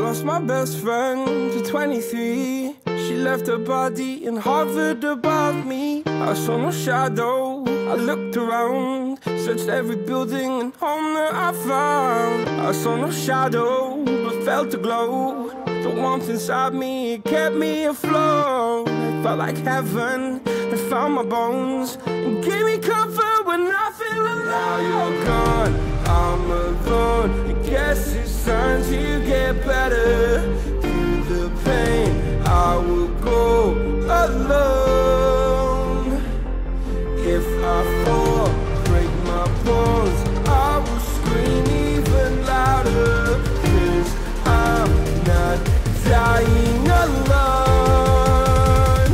Lost my best friend to 23. She left her body and hovered above me. I saw no shadow, I looked around, searched every building and home that I found. I saw no shadow, but felt a glow. The warmth inside me, it kept me afloat. It felt like heaven, it found my bones and gave me comfort when I feel alone. Now you're gone, I'm alone. I guess it's time to get better. Through the pain, I will go alone. If I fall, break my bones, I will scream even louder. 'Cause I'm not dying alone.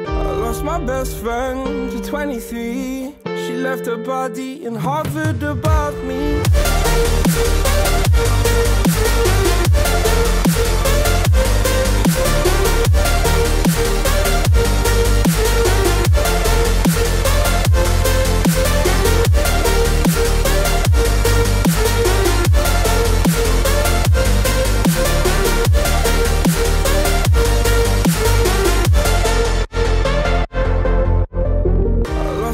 I lost my best friend to 23. She left her body and hovered above me.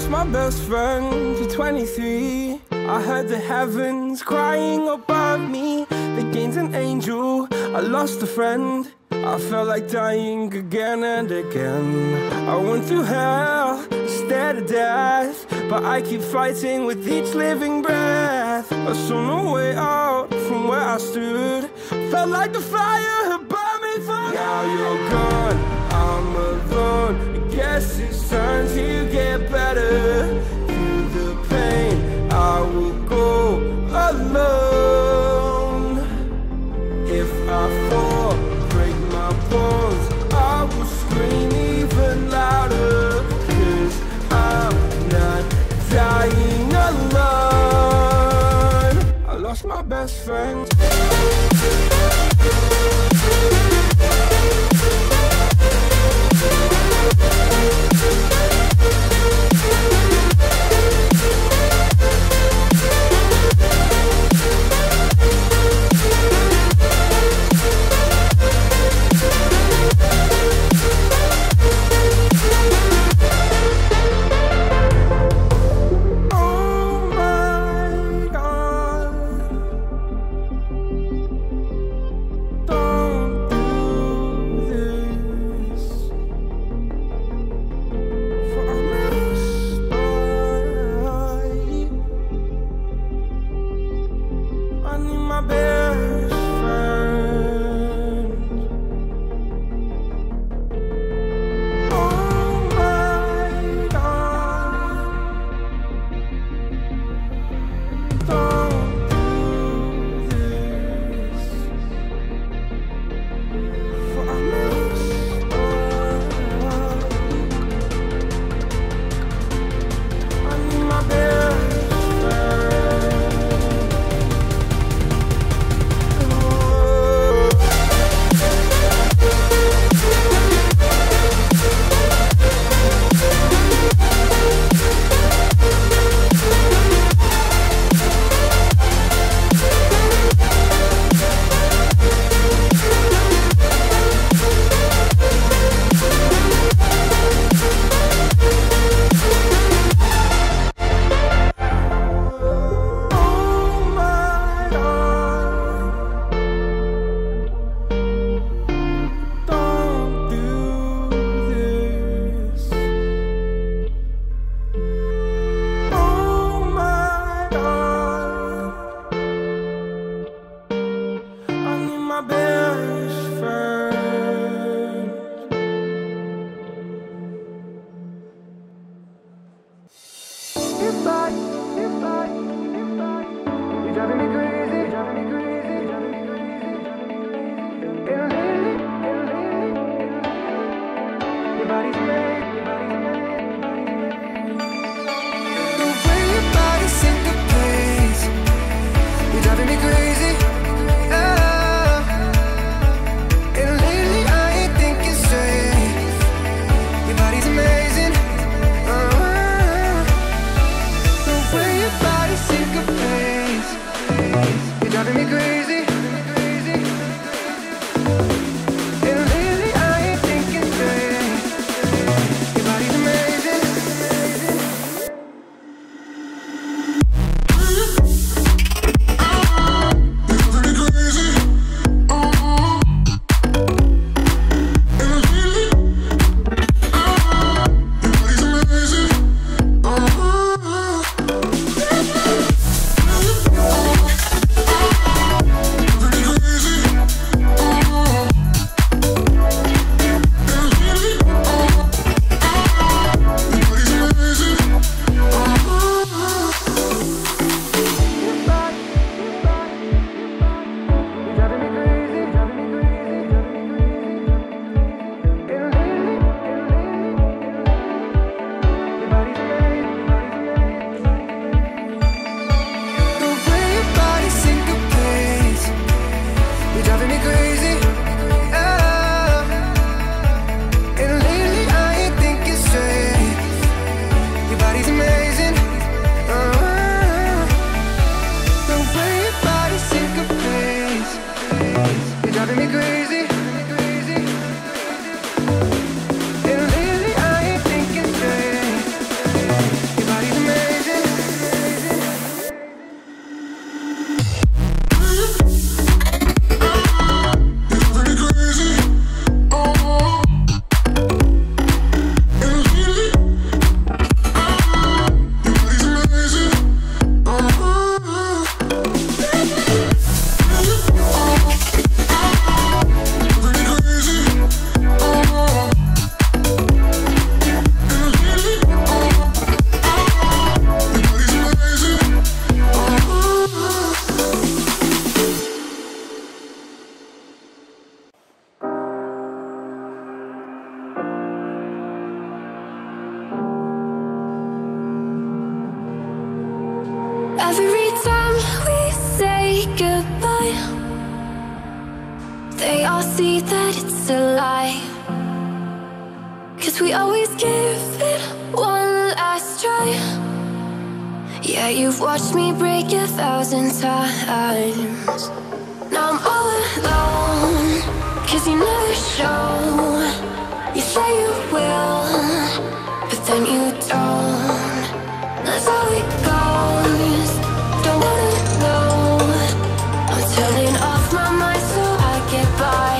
My best friend to 23. I heard the heavens crying above me. They gained an angel, I lost a friend. I felt like dying again and again. I went through hell, stared at death, but I keep fighting with each living breath. I saw no way out from where I stood. Felt like the fire had burned me through. Now you're gone, I'm alone. I guess it's time to get better. Through the pain, I will go alone. If I fall, break my bones, I will scream even louder. 'Cause I'm not dying alone. I lost my best friend. all see that it's a lie, 'cause we always give it one last try. Yeah, you've watched me break 1,000 times. Now I'm all alone, 'cause you never show. You say you will, but then you don't. That's how it goes. Don't wanna know. I'm turning off my mind so I get by.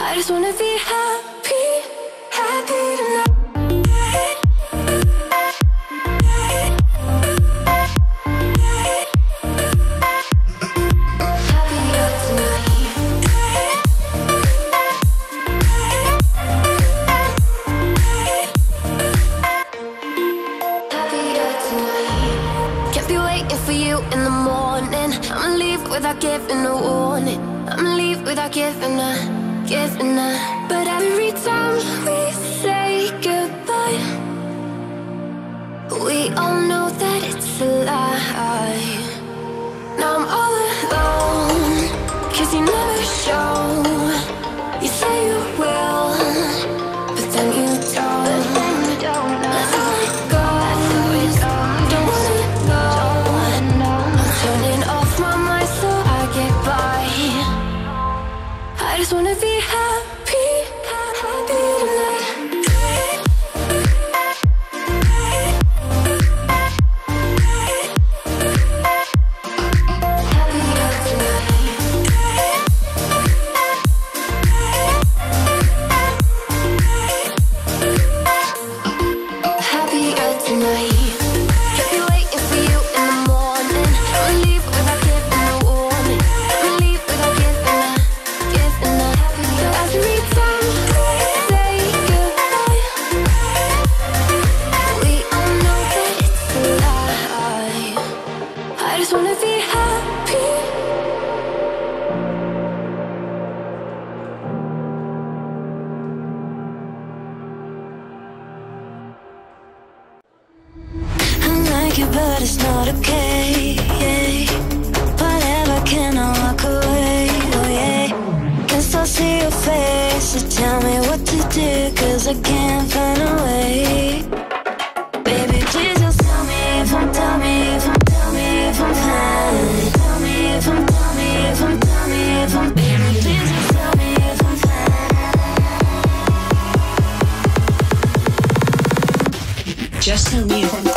I just wanna be happy, happy tonight. Without giving a warning, I'ma leave without giving a. But every time we say goodbye, we all know that it's a lie. Now I'm all alone, 'cause you never show. You say you will, but then you don't. That's how it goes. Don't wanna know. I'm turning off my mind so I get by. I just wanna be happy, happy tonight. But it's not okay. Whatever, can I walk away? Oh yeah. Can still see your face, so tell me what to do, 'cause I can't find a way. Baby, please just tell me if I'm, tell me if I'm, tell me if I'm fine. Tell me if I'm, tell me if I'm, tell me if I'm. Baby, please just tell me if I'm fine. Just tell me if I'm fine.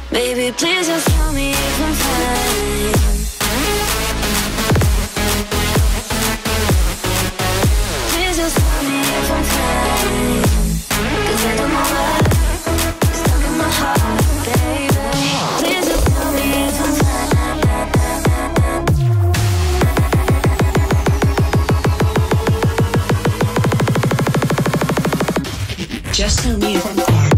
Baby, please just tell me if I'm fine. Please just tell me if I'm fine. 'Cause I don't know what is stuck in my heart, baby. Please just tell me if I'm fine. Just tell me if I'm fine.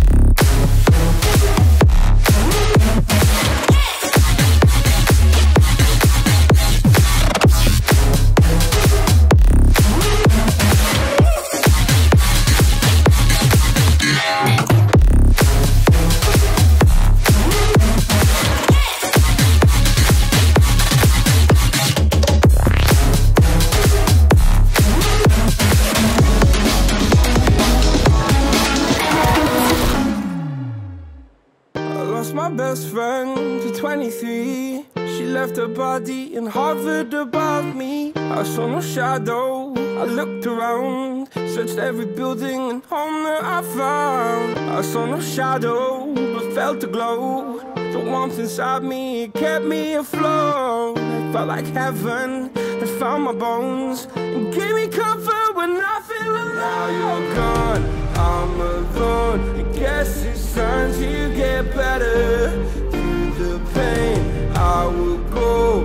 My best friend to 23. She left her body and hovered above me. I saw no shadow, I looked around, searched every building and home that I found. I saw no shadow, but felt a glow. The warmth inside me, it kept me afloat. It felt like heaven had found my bones and gave me comfort when I feel alone. Now you're gone, I'm alone. I guess it's time to get better. Through the pain, I will go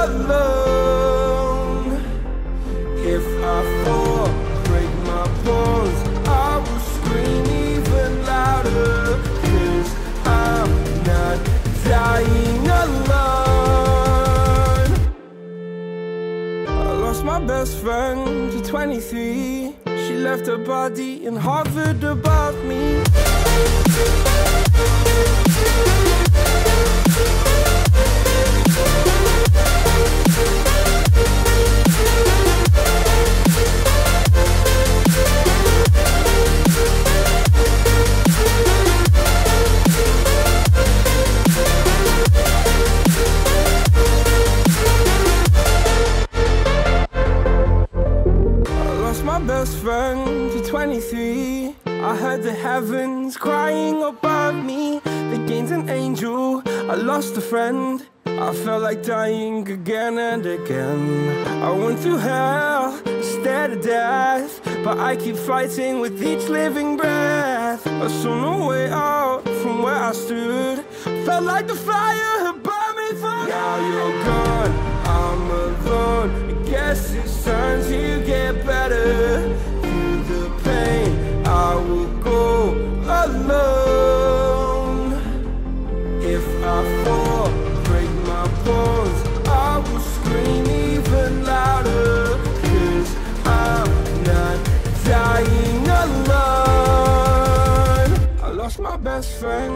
alone. If I fall, break my bones, I will scream even louder. 'Cause I'm not dying alone. I lost my best friend to 23. She left her body and hovered above me. Best friend to 23. I heard the heavens crying above me. They gained an angel, I lost a friend. I felt like dying again and again. I went through hell, stared at death, but I keep fighting with each living breath. I saw no way out from where I stood. Felt like the fire had burned me through. Now you're gone, I'm alone. I guess it's time to get better. Through the pain, I will go alone. If I fall, break my bones, I will scream even louder. 'Cause I'm not dying alone. I lost my best friend.